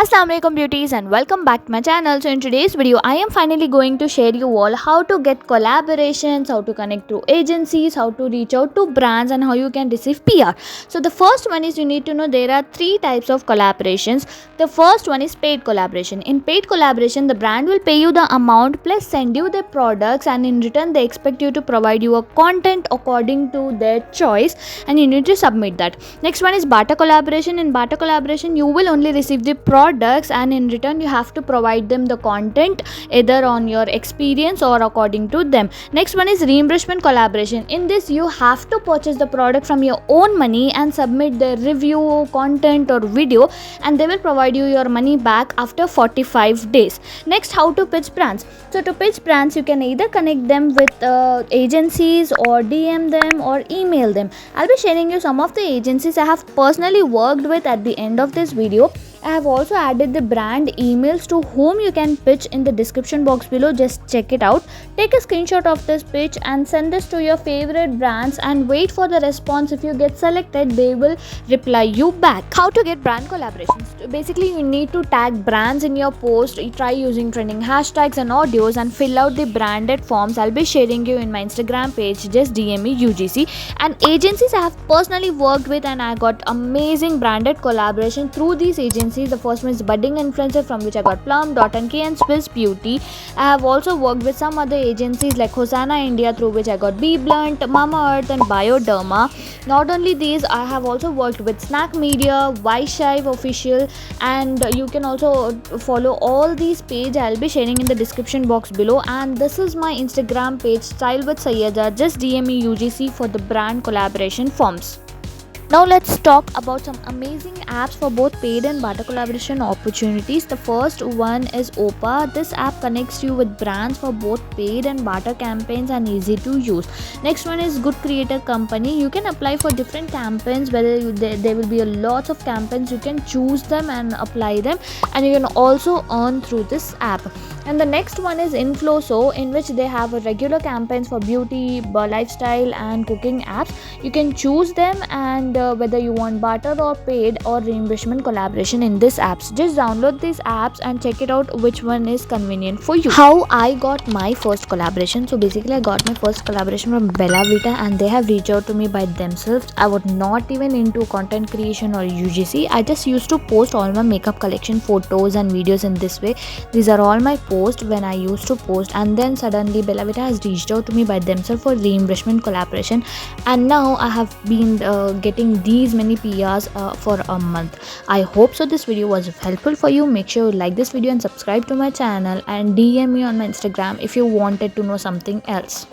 Assalamualaikum beauties and welcome back to my channel. So in today's video I am finally going to share you all how to get collaborations, how to connect to agencies, how to reach out to brands and how you can receive PR. So the first one is you need to know there are three types of collaborations. The first one is paid collaboration. In paid collaboration the brand will pay you the amount plus send you their products, and in return they expect you to provide you a content according to their choice and you need to submit that. Next one is barter collaboration. In barter collaboration you will only receive the products and in return you have to provide them the content either on your experience or according to them. Next one is reimbursement collaboration. In this you have to purchase the product from your own money and submit the review, content or video, and they will provide you your money back after 45 days. Next, how to pitch brands. So to pitch brands you can either connect them with agencies or DM them or email them. I'll be sharing you some of the agencies I have personally worked with at the end of this video. I have also added the brand emails to whom you can pitch in the description box below. Just check it out. Take a screenshot of this pitch and send this to your favorite brands and wait for the response. If you get selected, they will reply you back. How to get brand collaborations? Basically, you need to tag brands in your post. Try using trending hashtags and audios and fill out the branded forms. I'll be sharing you in my Instagram page. Just DM me UGC. And agencies I have personally worked with and I got amazing branded collaboration through these agencies. The first one is Budding Influencer, from which I got Plum, Dot & K and Swiss Beauty. I have also worked with some other agencies like Hosanna India, through which I got Be Blunt, Mama Earth and Bioderma. Not only these, I have also worked with Snackmedia, Vaishaiv Official, and you can also follow all these pages. I'll be sharing in the description box below. And this is my Instagram page, Style with Sayyada. Just DM me UGC for the brand collaboration forms. Now let's talk about some amazing apps for both paid and barter collaboration opportunities. The first one is OPA. This app connects you with brands for both paid and barter campaigns and easy to use. Next one is Good Creator Company. You can apply for different campaigns, whether there will be a lot of campaigns. You can choose them and apply them, and you can also earn through this app. And the next one is Infloso, in which they have a regular campaigns for beauty, lifestyle and cooking apps. You can choose them and whether you want barter or paid or reimbursement collaboration in these apps. Just download these apps and check it out which one is convenient for you. How I got my first collaboration. So basically I got my first collaboration from Bella Vita and they have reached out to me by themselves. I was not even into content creation or UGC. I just used to post all my makeup collection photos and videos in this way. These are all my posts when I used to post, and then suddenly Bella Vita has reached out to me by themselves for reimbursement collaboration, and now I have been getting these many PRs for a month. I hope so this video was helpful for you. Make sure you like this video and subscribe to my channel and DM me on my Instagram if you wanted to know something else.